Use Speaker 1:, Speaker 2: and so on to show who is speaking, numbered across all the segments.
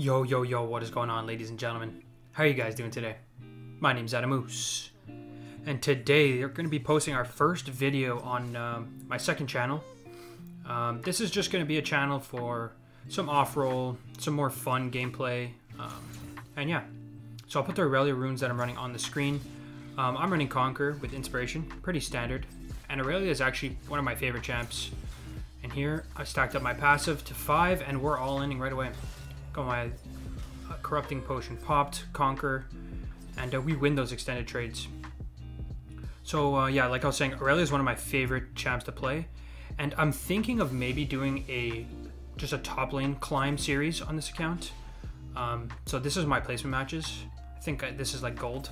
Speaker 1: Yo, yo, yo, what is going on, ladies and gentlemen? How are you guys doing today? My name's Adamoose, and today we're going to be posting our first video on my second channel. This is just going to be a channel for some off-roll, some more fun gameplay, and yeah. So I'll put the Aurelia runes that I'm running on the screen. I'm running Conquer with Inspiration, pretty standard, and Aurelia is actually one of my favorite champs. And here, I stacked up my passive to 5, and we're all-inning right away. Got my Corrupting Potion popped, Conquer, and we win those extended trades. So yeah, like I was saying, Aurelia is one of my favorite champs to play, and I'm thinking of maybe doing just a top lane climb series on this account. So this is my placement matches. I think this is like gold.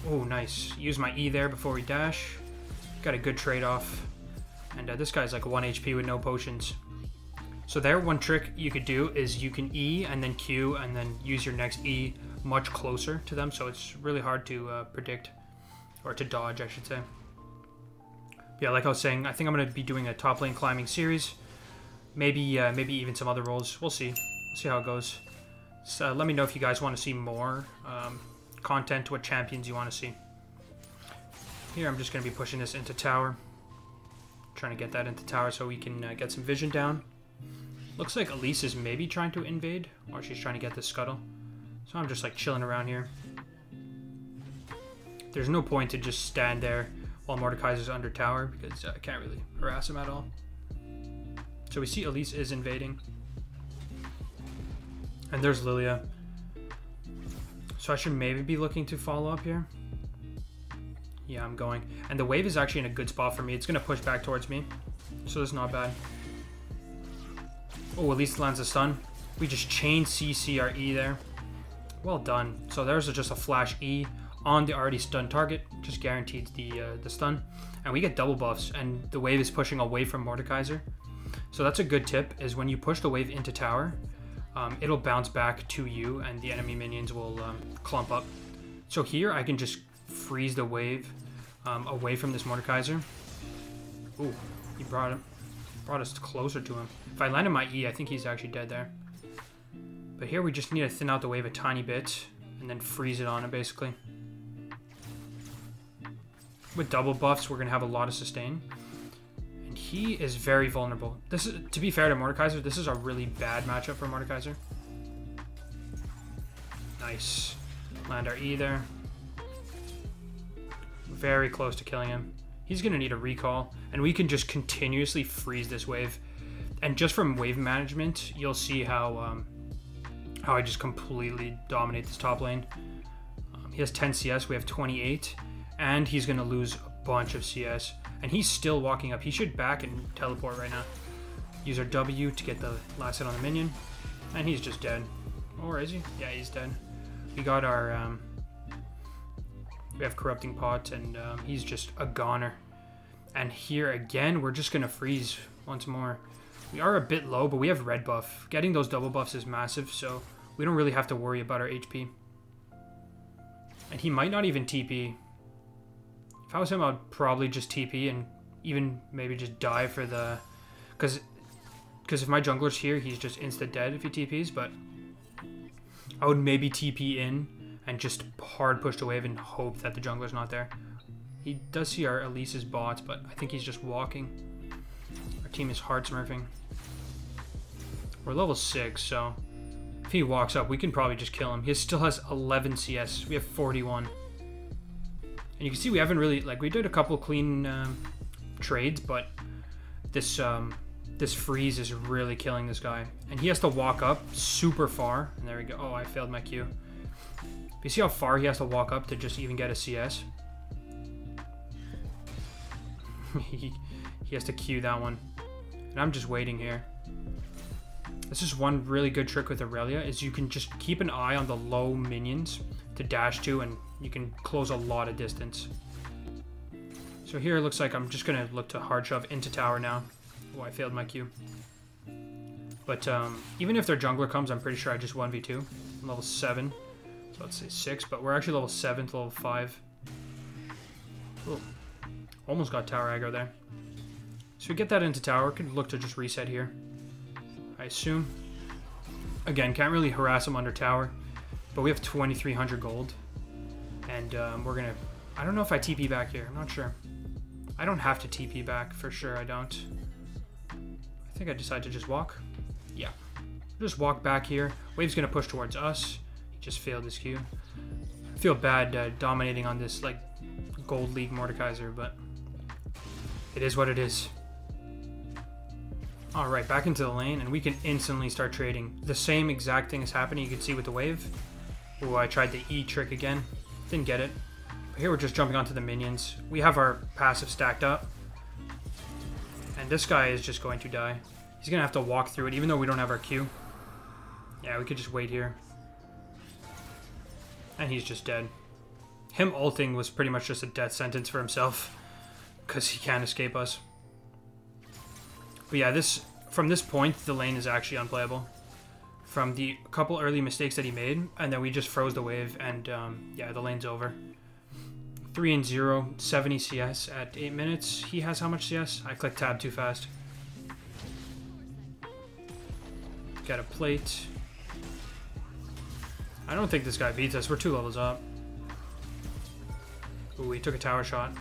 Speaker 1: Oh, nice. Use my E there before we dash. Got a good trade-off. And this guy's like 1 HP with no potions. So there, one trick you could do is you can E and then Q and then use your next E much closer to them, so it's really hard to predict, or to dodge, I should say. Yeah, like I was saying, I think I'm going to be doing a top lane climbing series. Maybe even some other roles. We'll see. We'll see how it goes. So let me know if you guys want to see more content, what champions you want to see. Here, I'm just going to be pushing this into tower. Trying to get that into tower so we can get some vision down. Looks like Elise is maybe trying to invade, or she's trying to get the scuttle. So I'm just like chilling around here. There's no point to just stand there while Mordekaiser's under tower, because I can't really harass him at all. So we see Elise is invading. And there's Lilia. So I should maybe be looking to follow up here. Yeah, I'm going. And the wave is actually in a good spot for me. It's going to push back towards me. So that's not bad. Oh, at least lands a stun. We just chain CC our E there. Well done. So there's just a flash E on the already stunned target. Just guaranteed the stun. And we get double buffs. And the wave is pushing away from Mordekaiser. So that's a good tip, is when you push the wave into tower, it'll bounce back to you and the enemy minions will clump up. So here I can just freeze the wave away from this Mordekaiser. Ooh, he brought us closer to him. If I landed my E, I think he's actually dead there. But here we just need to thin out the wave a tiny bit and then freeze it on him, basically. With double buffs, we're going to have a lot of sustain. And he is very vulnerable. This is, to be fair to Mordekaiser, this is a really bad matchup for Mordekaiser. Nice. Land our E there. Very close to killing him. He's going to need a recall, and we can just continuously freeze this wave. And just from wave management, you'll see how I just completely dominate this top lane. He has 10 CS, we have 28, and he's going to lose a bunch of CS. And he's still walking up. He should back and teleport right now. Use our W to get the last hit on the minion, and he's just dead. Or is he? Yeah, he's dead. We got our... we have Corrupting Pot, and he's just a goner. And here again, we're just going to freeze once more. We are a bit low, but we have red buff. Getting those double buffs is massive, so we don't really have to worry about our HP. And he might not even TP. If I was him, I'd probably just TP and even maybe just die for the... Because if my jungler's here, he's just insta-dead if he TPs, but I would maybe TP in and just hard push the wave and hope that the jungler's not there. He does see our Elise's bots, but I think he's just walking. Our team is hard smurfing. We're level 6, so if he walks up, we can probably just kill him. He still has 11 CS. We have 41. And you can see we haven't really, like, we did a couple clean trades, but this freeze is really killing this guy. And he has to walk up super far. And there we go. Oh, I failed my Q. You see how far he has to walk up to just even get a CS? he has to Q that one. And I'm just waiting here. This is one really good trick with Aurelia, is you can just keep an eye on the low minions to dash to, and you can close a lot of distance. So here it looks like I'm just going to look to hard shove into tower now. Oh, I failed my Q. But even if their jungler comes, I'm pretty sure I just 1v2. I'm level 7. So let's say 6, but we're actually level 7 to level 5. Ooh. Almost got tower aggro there. So we get that into tower. Could look to just reset here, I assume. Again, can't really harass him under tower, but we have 2,300 gold. And we're gonna... I don't know if I TP back here. I'm not sure. I don't have to TP back, for sure I don't. I think I decide to just walk. Yeah. Just walk back here. Wave's gonna push towards us. He just failed his Q. I feel bad dominating on this, like, Gold League Mordekaiser, but it is what it is. Alright, back into the lane, and we can instantly start trading. The same exact thing is happening, you can see with the wave. Ooh, I tried the E trick again. Didn't get it. But here we're just jumping onto the minions. We have our passive stacked up. And this guy is just going to die. He's going to have to walk through it, even though we don't have our Q. Yeah, we could just wait here. And he's just dead. Him ulting was pretty much just a death sentence for himself, because he can't escape us. But yeah, from this point, the lane is actually unplayable. From the couple early mistakes that he made, and then we just froze the wave, and yeah, the lane's over. 3-0, 70 CS at 8 minutes. He has how much CS? I clicked tab too fast. Got a plate. I don't think this guy beats us. We're 2 levels up. Ooh, he took a tower shot.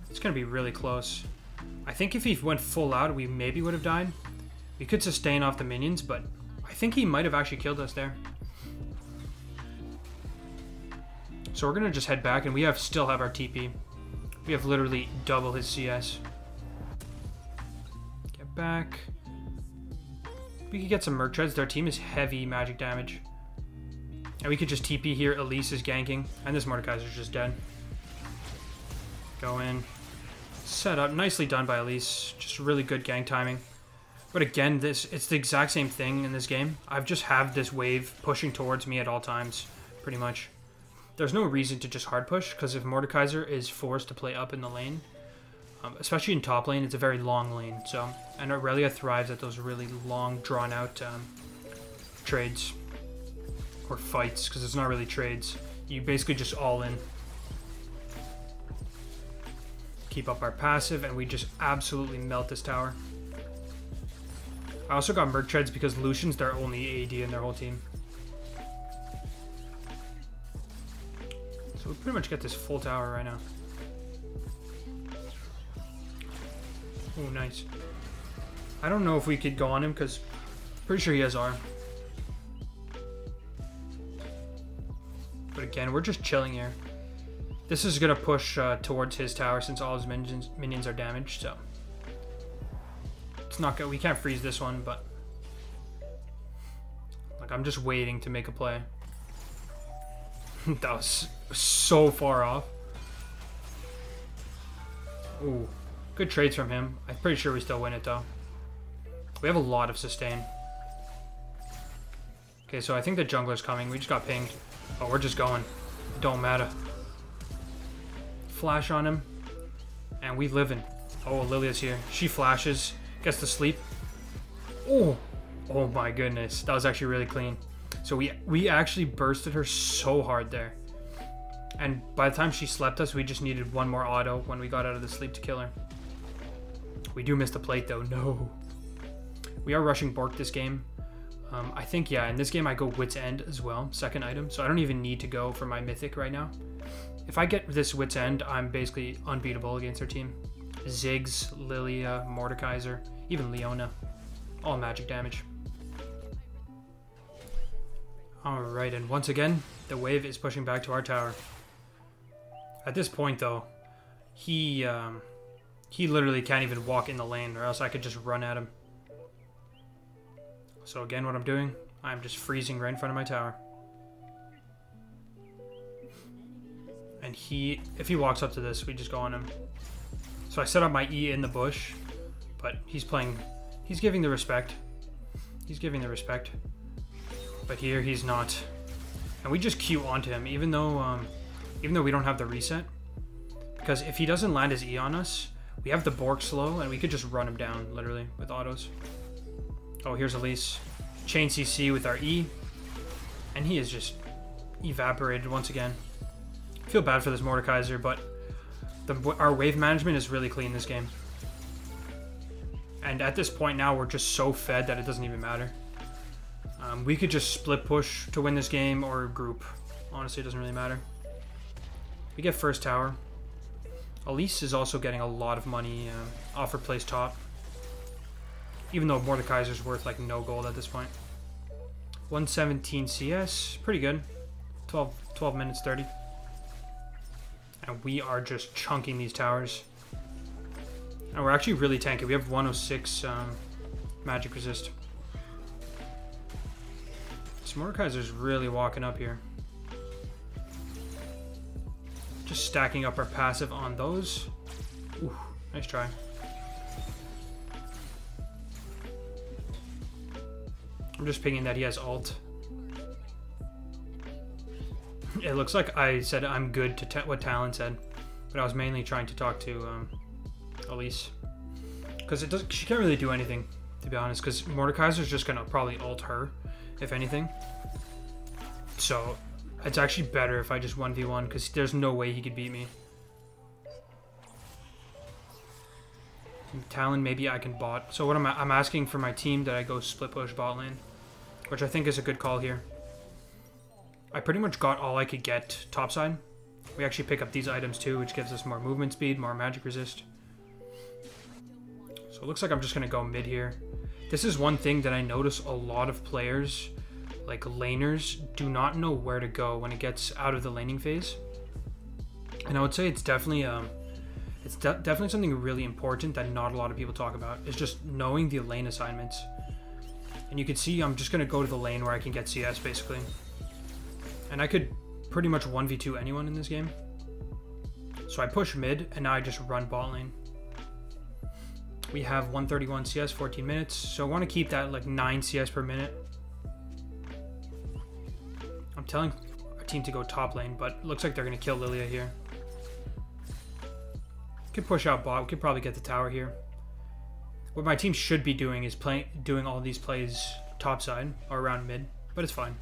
Speaker 1: It's going to be really close. I think if he went full out, we maybe would have died. We could sustain off the minions, but I think he might have actually killed us there. So we're going to just head back, and we still have our TP. We have literally double his CS. Get back. We could get some Merc Treads. Their team is heavy magic damage. And we could just TP here. Elise is ganking. And this Mordekaiser is just dead. Go in. Set up. Nicely done by Elise. Just really good gank timing. But again, it's the exact same thing in this game. I've just have this wave pushing towards me at all times. Pretty much. There's no reason to just hard push. Because if Mordekaiser is forced to play up in the lane, especially in top lane, it's a very long lane. So, and Aurelia thrives at those really long, drawn-out trades. Or fights, because it's not really trades. You basically just all in. Keep up our passive, and we just absolutely melt this tower. I also got Merc Treads because Lucian's their only AD in their whole team. So we pretty much get this full tower right now. Oh, nice. I don't know if we could go on him, because pretty sure he has R. But again, we're just chilling here. This is going to push towards his tower since all his minions are damaged, so... It's not good. We can't freeze this one, but... Like, I'm just waiting to make a play. That was so far off. Ooh. Good trades from him. I'm pretty sure we still win it, though. We have a lot of sustain. Okay, so I think the jungler's coming. We just got pinged. Oh, we're just going. It don't matter. Flash on him. And we living. Oh, Lilia's here. She flashes. Gets to sleep. Oh. Oh my goodness. That was actually really clean. So we actually bursted her so hard there. And by the time she slept us, we just needed one more auto when we got out of the sleep to kill her. We do miss the plate though. No. We are rushing Bork this game. I think, yeah, in this game I go Wit's End as well, second item, so I don't even need to go for my Mythic right now. If I get this Wit's End, I'm basically unbeatable against our team. Ziggs, Lilia, Mordekaiser, even Leona. All magic damage. Alright, and once again, the wave is pushing back to our tower. At this point, though, he literally can't even walk in the lane, or else I could just run at him. So again, what I'm doing, I'm just freezing right in front of my tower. And if he walks up to this, we just go on him. So I set up my E in the bush, but he's giving the respect. He's giving the respect. But here he's not. And we just Q onto him, even though we don't have the reset. Because if he doesn't land his E on us, we have the Bork slow, and we could just run him down, literally, with autos. Oh, here's Elise. Chain CC with our E. And he is just evaporated once again. I feel bad for this Mordekaiser, but our wave management is really clean this game. And at this point now, we're just so fed that it doesn't even matter. We could just split push to win this game or group. Honestly, it doesn't really matter. We get first tower. Elise is also getting a lot of money. Offer plays top. Even though Mordekaiser's worth like no gold at this point. 117 CS. Pretty good. 12 minutes 30. And we are just chunking these towers. And we're actually really tanky. We have 106 magic resist. So Mordekaiser's really walking up here. Just stacking up our passive on those. Ooh, nice try. I'm just pinging that he has ult. It looks like I said I'm good to what Talon said, but I was mainly trying to talk to Elise, because she can't really do anything, to be honest, because Mordekaiser's just gonna probably ult her, if anything. So it's actually better if I just 1v1, because there's no way he could beat me. Talon, maybe I can bot. So what I'm asking for my team that I go split push bot lane, which I think is a good call here. I pretty much got all I could get topside. We actually pick up these items too, which gives us more movement speed, more magic resist. So it looks like I'm just going to go mid here. This is one thing that I notice a lot of players, like laners, do not know where to go when it gets out of the laning phase. And I would say it's definitely definitely something really important that not a lot of people talk about, is just knowing the lane assignments. And you can see I'm just going to go to the lane where I can get CS basically. And I could pretty much 1v2 anyone in this game. So I push mid, and now I just run bot lane. We have 131 CS, 14 minutes. So I want to keep that like 9 CS per minute. I'm telling our team to go top lane, but it looks like they're going to kill Lilia here. Could push out bot. We could probably get the tower here. What my team should be doing is doing all these plays topside or around mid, but it's fine.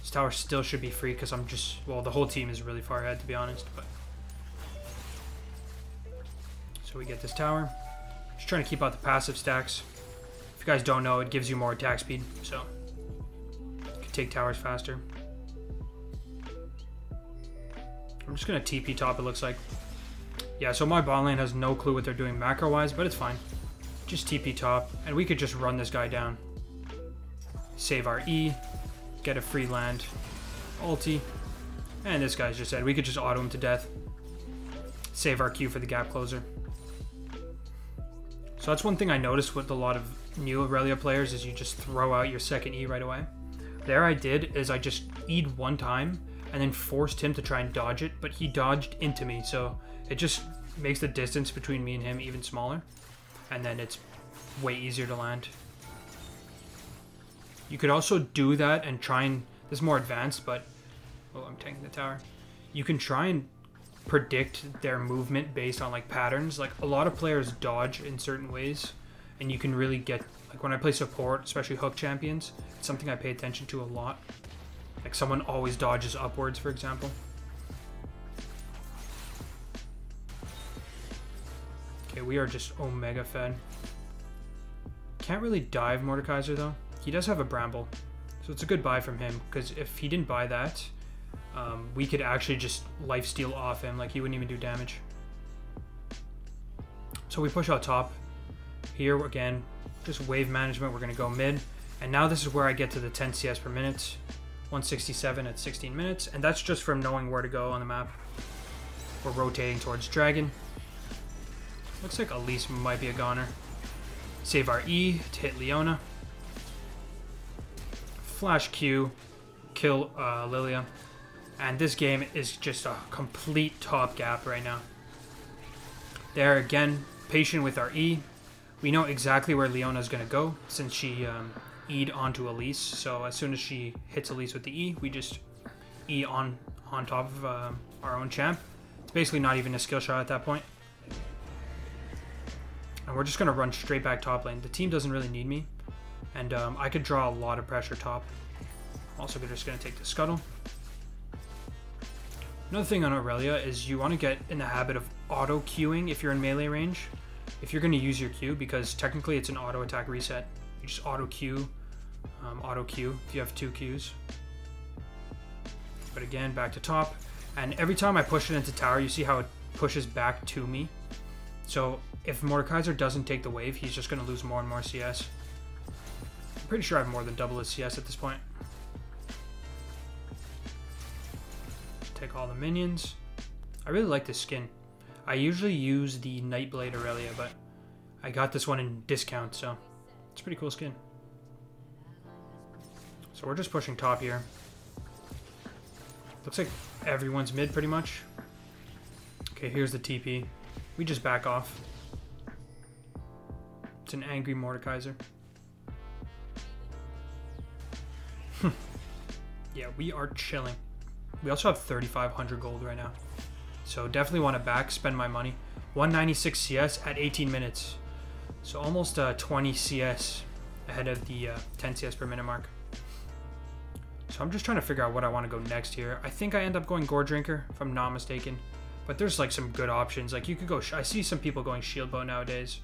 Speaker 1: This tower still should be free because I'm just, well, the whole team is really far ahead, to be honest. But so we get this tower. Just trying to keep out the passive stacks. If you guys don't know, it gives you more attack speed, so you can take towers faster. I'm just gonna TP top, it looks like. Yeah, so my bot lane has no clue what they're doing macro-wise, but it's fine. Just TP top, and we could just run this guy down. Save our E, get a free land, ulti, and this guy's just dead. We could just auto him to death. Save our Q for the gap closer. So that's one thing I noticed with a lot of new Aurelia players, is you just throw out your second E right away. There I did is I just E'd one time and then forced him to try and dodge it, but he dodged into me, so it just makes the distance between me and him even smaller, and then it's way easier to land. You could also do that and try and, this is more advanced, but, oh, I'm taking the tower. You can try and predict their movement based on like patterns. Like a lot of players dodge in certain ways, and you can really get, like when I play support, especially hook champions, it's something I pay attention to a lot. Like someone always dodges upwards, for example. Okay, we are just Omega fed. Can't really dive Mordekaiser though. He does have a Bramble, so it's a good buy from him, because if he didn't buy that, we could actually just lifesteal off him, like he wouldn't even do damage. So we push out top. Here again, just wave management, we're going to go mid. And now this is where I get to the 10 CS per minute. 167 at 16 minutes, and that's just from knowing where to go on the map. We're rotating towards Dragon. Looks like Elise might be a goner. Save our E to hit Leona. Flash Q, kill Lilia. And this game is just a complete top gap right now. There again, patient with our E. We know exactly where Leona's going to go since she E'd onto Elise. So as soon as she hits Elise with the E, we just E on top of our own champ. It's basically not even a skill shot at that point. And we're just going to run straight back top lane. The team doesn't really need me. And I could draw a lot of pressure top. Also, we're just going to take the scuttle. Another thing on Aurelia is you want to get in the habit of auto queuing if you're in melee range. if you're going to use your Q, because technically it's an auto attack reset. You just auto Q if you have 2 Qs. But again, back to top. And every time I push it into tower, you see how it pushes back to me. So if Mordekaiser doesn't take the wave, he's just going to lose more and more CS. I'm pretty sure I have more than double his CS at this point. Take all the minions. I really like this skin. I usually use the Nightblade Aurelia, but I got this one in discount, so it's a pretty cool skin. So we're just pushing top here. Looks like everyone's mid pretty much. Okay, here's the TP. We just back off. It's an angry Mordekaiser. Yeah, we are chilling. We also have 3,500 gold right now. So definitely want to back, spend my money. 196 CS at 18 minutes. So almost 20 CS ahead of the 10 CS per minute mark. So I'm just trying to figure out what I want to go next here. I think I end up going Gore Drinker, if I'm not mistaken. But there's like some good options. Like you could go, I see some people going Shield Bow nowadays.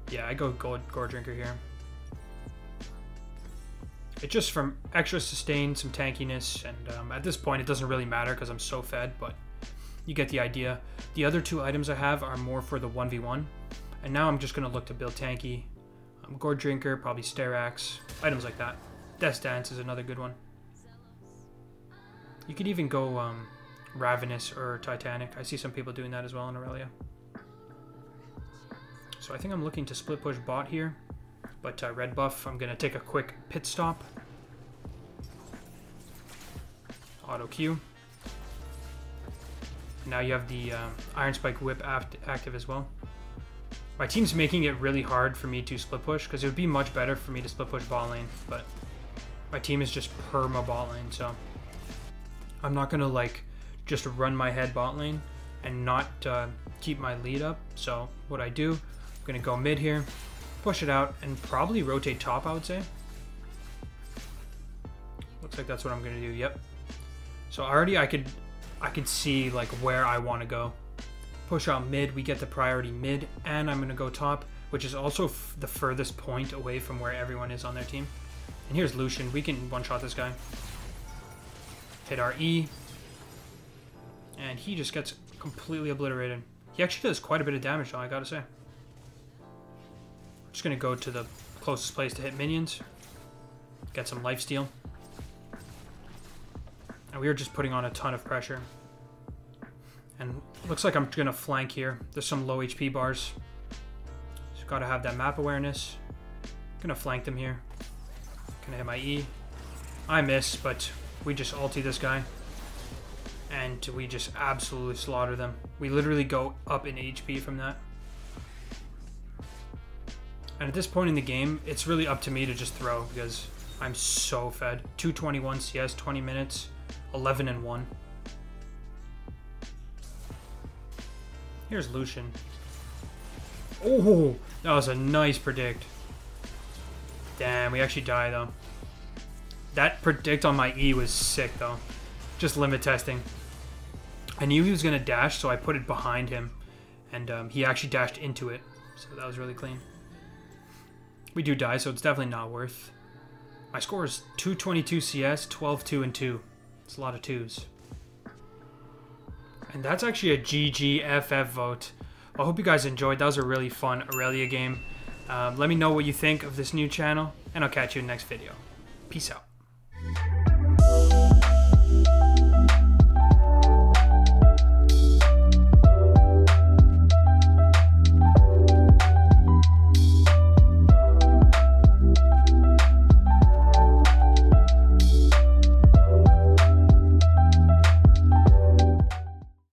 Speaker 1: Yeah, I go Gore Drinker here. It's just from extra sustain, some tankiness, and at this point it doesn't really matter because I'm so fed, but you get the idea. The other 2 items I have are more for the 1v1, and now I'm just going to look to build tanky. Gore Drinker, probably Sterax, items like that. Death Dance is another good one. You could even go Ravenous or Titanic. I see some people doing that as well in Aurelia. So I think I'm looking to split push bot here. But red buff, I'm going to take a quick pit stop. Auto Q. Now you have the Iron Spike Whip active as well. My team's making it really hard for me to split push, because it would be much better for me to split push bot lane, but my team is just perma bot lane, so I'm not going to like just run my head bot lane and not keep my lead up. So what I do, I'm going to go mid here, push it out, and probably rotate top, I would say. Looks like that's what I'm going to do, yep. So already I could see like where I want to go. Push out mid, we get the priority mid, and I'm going to go top, which is also the furthest point away from where everyone is on their team. And here's Lucian, we can one-shot this guy. Hit our E, and he just gets completely obliterated. He actually does quite a bit of damage though, I gotta say. Just gonna go to the closest place to hit minions. Get some lifesteal. And we are just putting on a ton of pressure. And looks like I'm gonna flank here. There's some low HP bars. Just gotta have that map awareness. Gonna flank them here. Gonna hit my E. I miss, but we just ulti this guy. And we just absolutely slaughter them. We literally go up in HP from that. And at this point in the game, it's really up to me to just throw because I'm so fed. 221 CS, 20 minutes, 11 and 1. Here's Lucian. Oh, that was a nice predict. Damn, we actually die though. That predict on my E was sick though. Just limit testing. I knew he was going to dash, so I put it behind him. And he actually dashed into it. So that was really clean. We do die, so it's definitely not worth. My score is 222 CS, 12, 2, and 2. It's a lot of 2s. And that's actually a GGFF vote. Well, I hope you guys enjoyed. That was a really fun Aurelia game. Let me know what you think of this new channel, and I'll catch you in the next video. Peace out.